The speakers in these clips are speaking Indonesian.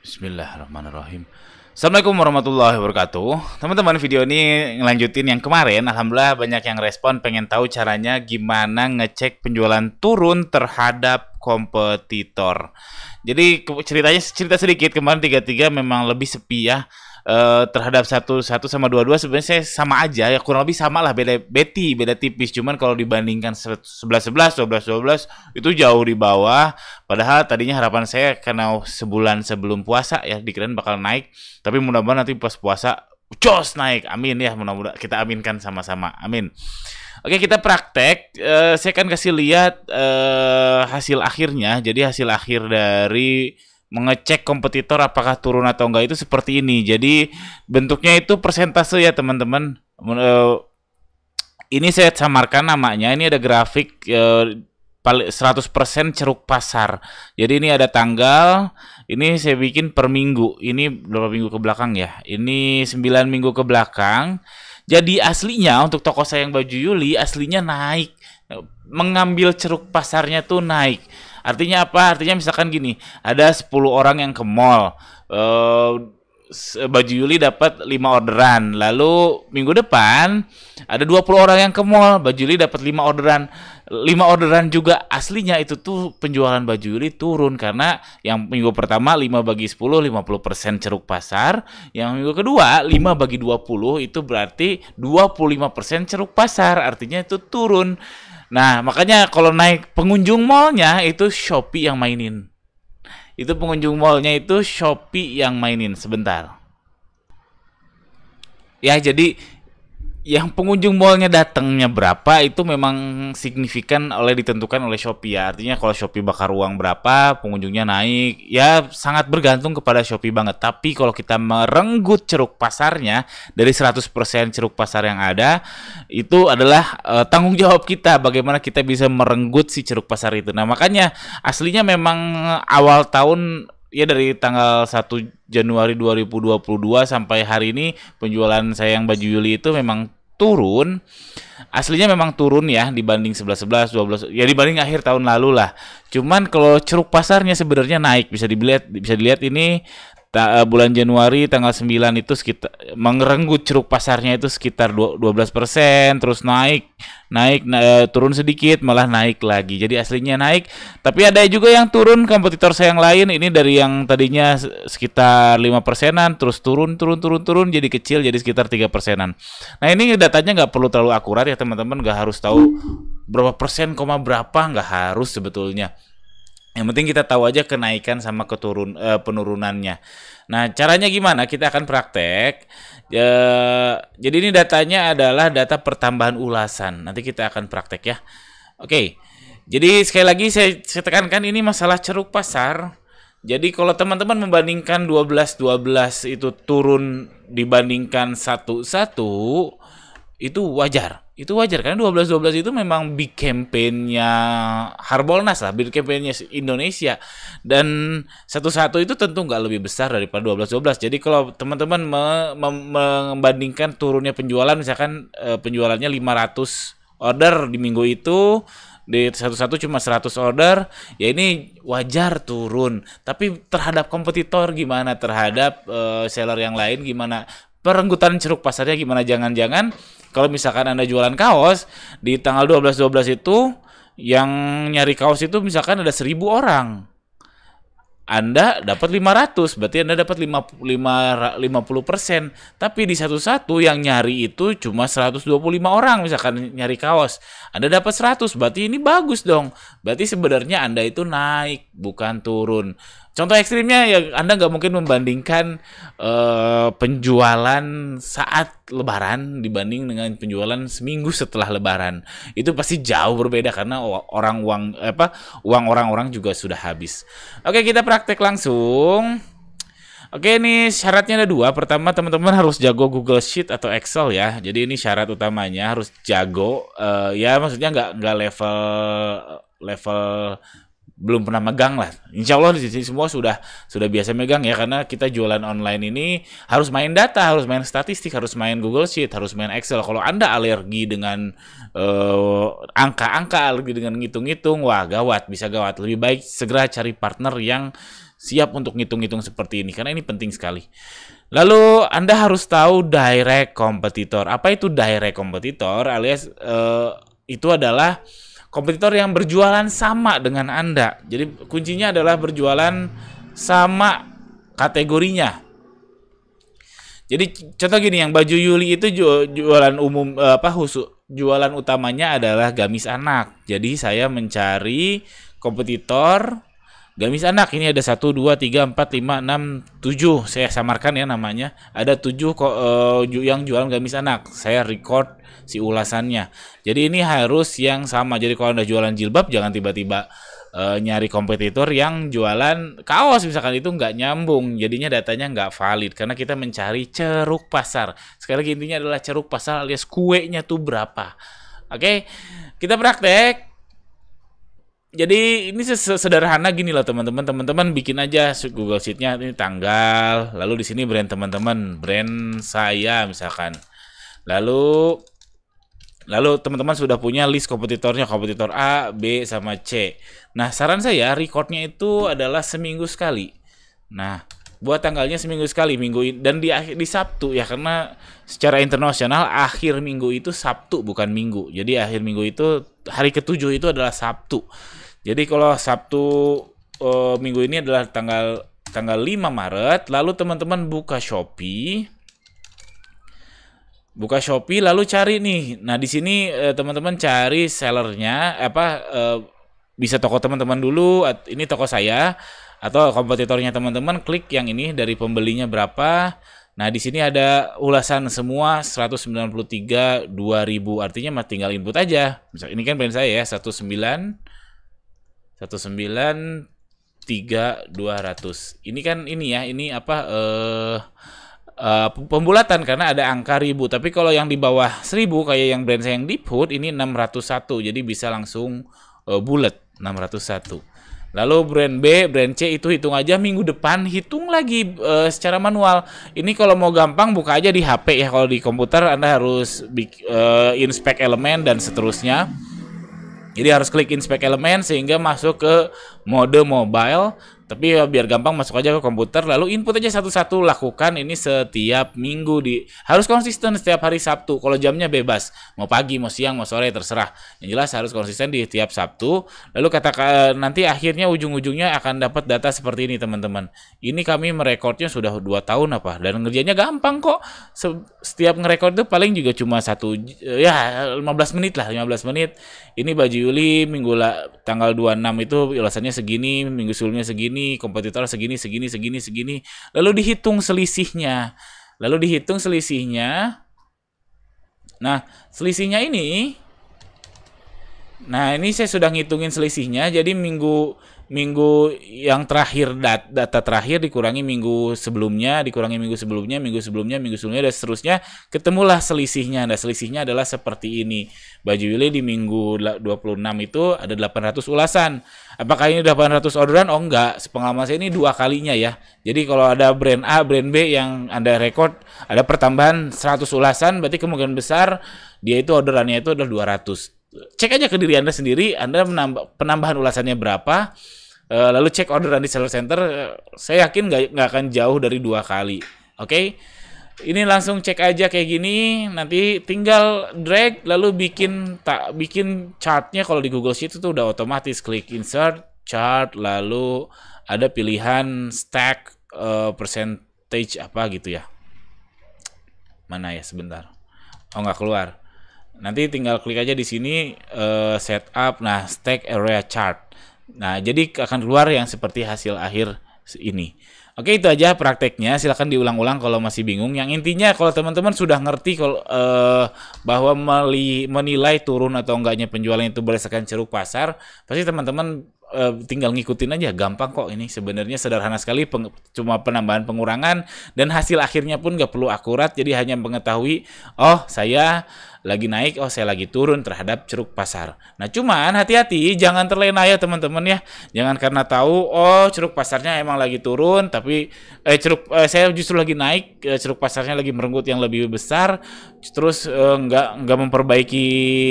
Bismillahirrahmanirrahim. Assalamualaikum warahmatullahi wabarakatuh. Teman-teman, video ini ngelanjutin yang kemarin. Alhamdulillah banyak yang respon pengen tahu caranya gimana ngecek penjualan turun terhadap kompetitor. Jadi cerita sedikit, kemarin 33 memang lebih sepi ya. Terhadap 11 sama 22 sebenarnya saya sama aja ya, kurang lebih sama lah, beda tipis, cuman kalau dibandingkan 11 12 itu jauh di bawah. Padahal tadinya harapan saya karena sebulan sebelum puasa ya dikirain bakal naik, tapi mudah-mudahan nanti pas puasa jos naik, amin ya, mudah-mudahan kita aminkan sama-sama, amin. Oke, kita praktek. Saya akan kasih lihat hasil akhirnya. Jadi hasil akhir dari mengecek kompetitor apakah turun atau enggak itu seperti ini. Jadi bentuknya itu persentase ya teman-teman. Ini saya samarkan namanya. Ini ada grafik 100% ceruk pasar. Jadi ini ada tanggal. Ini saya bikin per minggu. Ini berapa minggu ke belakang ya? Ini 9 minggu ke belakang. Jadi aslinya untuk toko saya yang baju Yuli aslinya naik. Mengambil ceruk pasarnya tuh naik. Artinya apa? Artinya misalkan gini, ada 10 orang yang ke mall, baju Yuli dapat 5 orderan. Lalu minggu depan ada 20 orang yang ke mall, baju Yuli dapat 5 orderan. 5 orderan juga aslinya itu tuh penjualan baju Yuli turun karena yang minggu pertama 5 bagi 10 50% ceruk pasar, yang minggu kedua 5 bagi 20 itu berarti 25% ceruk pasar, artinya itu turun. Nah, makanya kalau naik pengunjung mallnya itu Shopee yang mainin. Itu pengunjung mallnya itu Shopee yang mainin. Sebentar. Ya, jadi yang pengunjung mallnya datangnya berapa itu memang signifikan ditentukan oleh Shopee ya. Artinya kalau Shopee bakar uang berapa, pengunjungnya naik. Ya sangat bergantung kepada Shopee banget. Tapi kalau kita merenggut ceruk pasarnya dari 100% ceruk pasar yang ada, itu adalah tanggung jawab kita bagaimana kita bisa merenggut si ceruk pasar itu. Nah, makanya aslinya memang awal tahun ya dari tanggal 1 Januari 2022 sampai hari ini penjualan saya yang baju Yuli itu memang turun. Aslinya memang turun ya dibanding 11 12 ya dibanding akhir tahun lalu lah. Cuman kalau ceruk pasarnya sebenarnya naik, bisa dilihat ini bulan Januari tanggal 9 itu sekitar merenggut ceruk pasarnya itu sekitar 12%, terus naik, turun sedikit malah naik lagi. Jadi aslinya naik, tapi ada juga yang turun kompetitor saya yang lain. Ini dari yang tadinya sekitar 5%-an terus turun jadi kecil jadi sekitar 3%-an. Nah, ini datanya nggak perlu terlalu akurat ya teman-teman, nggak harus tahu berapa persen, berapa, nggak harus sebetulnya. Yang penting kita tahu aja kenaikan sama penurunannya. Nah, caranya gimana? Kita akan praktek. Jadi ini datanya adalah data pertambahan ulasan. Nanti kita akan praktek ya. Oke. Jadi sekali lagi saya tekankan ini masalah ceruk pasar. Jadi kalau teman-teman membandingkan 12 itu turun dibandingkan 11 itu wajar. Itu wajar karena 12 itu memang big campaign-nya Harbolnas lah, big campaign-nya Indonesia. Dan 11 itu tentu nggak lebih besar daripada 12. Jadi kalau teman-teman membandingkan turunnya penjualan, misalkan penjualannya 500 order di minggu itu, di 11 cuma 100 order, ya ini wajar turun. Tapi terhadap kompetitor gimana? Terhadap seller yang lain gimana? Perenggutan ceruk pasarnya gimana? Jangan-jangan kalau misalkan Anda jualan kaos di tanggal 12 itu yang nyari kaos itu misalkan ada 1000 orang. Anda dapat 500, berarti Anda dapat 50%. Tapi di 11 yang nyari itu cuma 125 orang misalkan nyari kaos. Anda dapat 100, berarti ini bagus dong. Berarti sebenarnya Anda itu naik, bukan turun. Contoh ekstrimnya ya Anda nggak mungkin membandingkan penjualan saat Lebaran dibanding dengan penjualan seminggu setelah Lebaran. Itu pasti jauh berbeda karena uang orang-orang juga sudah habis. Oke, kita praktek langsung. Oke, ini syaratnya ada 2. Pertama, teman-teman harus jago Google Sheet atau Excel ya. Jadi ini syarat utamanya harus jago. Ya maksudnya nggak level belum pernah megang lah. Insya Allah di sini semua sudah biasa megang ya, karena kita jualan online ini harus main data, harus main statistik, harus main Google Sheet, harus main Excel. Kalau Anda alergi dengan angka-angka, alergi dengan ngitung-ngitung, wah gawat, bisa gawat. Lebih baik segera cari partner yang siap untuk ngitung-ngitung seperti ini karena ini penting sekali. Lalu Anda harus tahu direct kompetitor. Apa itu direct kompetitor? Alias itu adalah kompetitor yang berjualan sama dengan Anda. Jadi kuncinya adalah berjualan sama kategorinya. Jadi contoh gini, yang baju Yuli itu jualan umum jualan utamanya adalah gamis anak. Jadi saya mencari kompetitor gamis anak. Ini ada 1 2 3 4 5 6 7. Saya samarkan ya namanya. Ada 7 yang jualan gamis anak. Saya record si ulasannya. Jadi ini harus yang sama. Jadi kalau Anda jualan jilbab jangan tiba-tiba nyari kompetitor yang jualan kaos misalkan, itu nggak nyambung, jadinya datanya nggak valid karena kita mencari ceruk pasar. Sekali lagi intinya adalah ceruk pasar alias kuenya tuh berapa. Oke, kita praktek. Jadi ini sederhana gini loh teman-teman bikin aja Google Sheet-nya, ini tanggal, lalu di sini brand teman-teman, brand saya misalkan. Lalu teman-teman sudah punya list kompetitornya, kompetitor A, B, sama C. Nah, saran saya recordnya itu adalah seminggu sekali. Nah, buat tanggalnya seminggu sekali, dan di Sabtu ya, karena secara internasional akhir minggu itu Sabtu bukan minggu. Jadi akhir minggu itu hari ke-7 itu adalah Sabtu. Jadi kalau Sabtu minggu ini adalah tanggal 5 Maret, lalu teman-teman buka Shopee lalu cari nih. Nah, di sini teman-teman cari sellernya bisa toko teman-teman dulu, ini toko saya atau kompetitornya teman-teman, klik yang ini dari pembelinya berapa. Nah, di sini ada ulasan semua 193 2000, artinya tinggal input aja. Misal ini kan brand saya ya, 193 200. Ini kan pembulatan karena ada angka ribu. Tapi kalau yang di bawah 1000 kayak yang brand saya yang Deep Hood ini 601, jadi bisa langsung bulat 601. Lalu brand B, brand C itu hitung aja minggu depan, hitung lagi secara manual. Ini kalau mau gampang buka aja di HP ya. Kalau di komputer Anda harus inspect elemen dan seterusnya. Jadi harus klik inspect elemen sehingga masuk ke mode mobile. Tapi biar gampang masuk aja ke komputer, lalu input aja satu-satu, lakukan ini setiap minggu, harus konsisten setiap hari Sabtu. Kalau jamnya bebas, mau pagi, mau siang, mau sore, terserah. Yang jelas harus konsisten di tiap Sabtu. Lalu katakan nanti akhirnya ujung-ujungnya akan dapat data seperti ini teman-teman. Ini kami merekodnya sudah 2 tahun dan ngerjainnya gampang kok. Setiap ngerekord itu paling juga cuma 15 menit lah, 15 menit. Ini baju Yuli tanggal 26 itu ulasannya segini, minggu sebelumnya segini, kompetitor segini. Lalu dihitung selisihnya. Nah, selisihnya ini. Nah, ini saya sudah ngitungin selisihnya. Jadi minggu yang terakhir, data terakhir dikurangi minggu sebelumnya, dan seterusnya, ketemulah selisihnya. Nah, selisihnya adalah seperti ini. Baju Yuli di minggu 26 itu ada 800 ulasan. Apakah ini 800 orderan? Oh enggak, sepengalaman saya ini 2 kalinya ya. Jadi kalau ada brand A, brand B yang Anda record, ada pertambahan 100 ulasan, berarti kemungkinan besar dia itu orderannya itu adalah 200. Cek aja ke diri Anda sendiri, Anda penambahan ulasannya berapa, lalu cek orderan di seller center, saya yakin nggak akan jauh dari 2 kali. Oke? Ini langsung cek aja kayak gini, nanti tinggal drag, lalu bikin chartnya. Kalau di Google Sheet itu udah otomatis, klik insert, chart, lalu ada pilihan stack, percentage apa gitu ya. Mana ya, sebentar. Oh, nggak keluar. Nanti tinggal klik aja di sini setup, nah stack area chart. Nah, jadi akan keluar yang seperti hasil akhir ini. Oke, itu aja prakteknya. Silahkan diulang-ulang kalau masih bingung. Yang intinya kalau teman-teman sudah ngerti bahwa menilai turun atau enggaknya penjualan itu berdasarkan ceruk pasar, pasti teman-teman tinggal ngikutin aja, gampang kok. Ini sebenarnya sederhana sekali, cuma penambahan pengurangan, dan hasil akhirnya pun nggak perlu akurat. Jadi hanya mengetahui, oh saya lagi naik, oh saya lagi turun terhadap ceruk pasar. Nah, cuman hati-hati jangan terlena ya teman-teman ya. Jangan karena tahu oh ceruk pasarnya emang lagi turun tapi saya justru lagi naik, ceruk pasarnya lagi merenggut yang lebih besar, terus nggak memperbaiki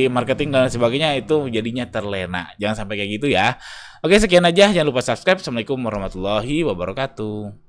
marketing dan sebagainya, itu jadinya terlena. Jangan sampai kayak gitu ya. Oke, sekian aja. Jangan lupa subscribe. Assalamualaikum warahmatullahi wabarakatuh.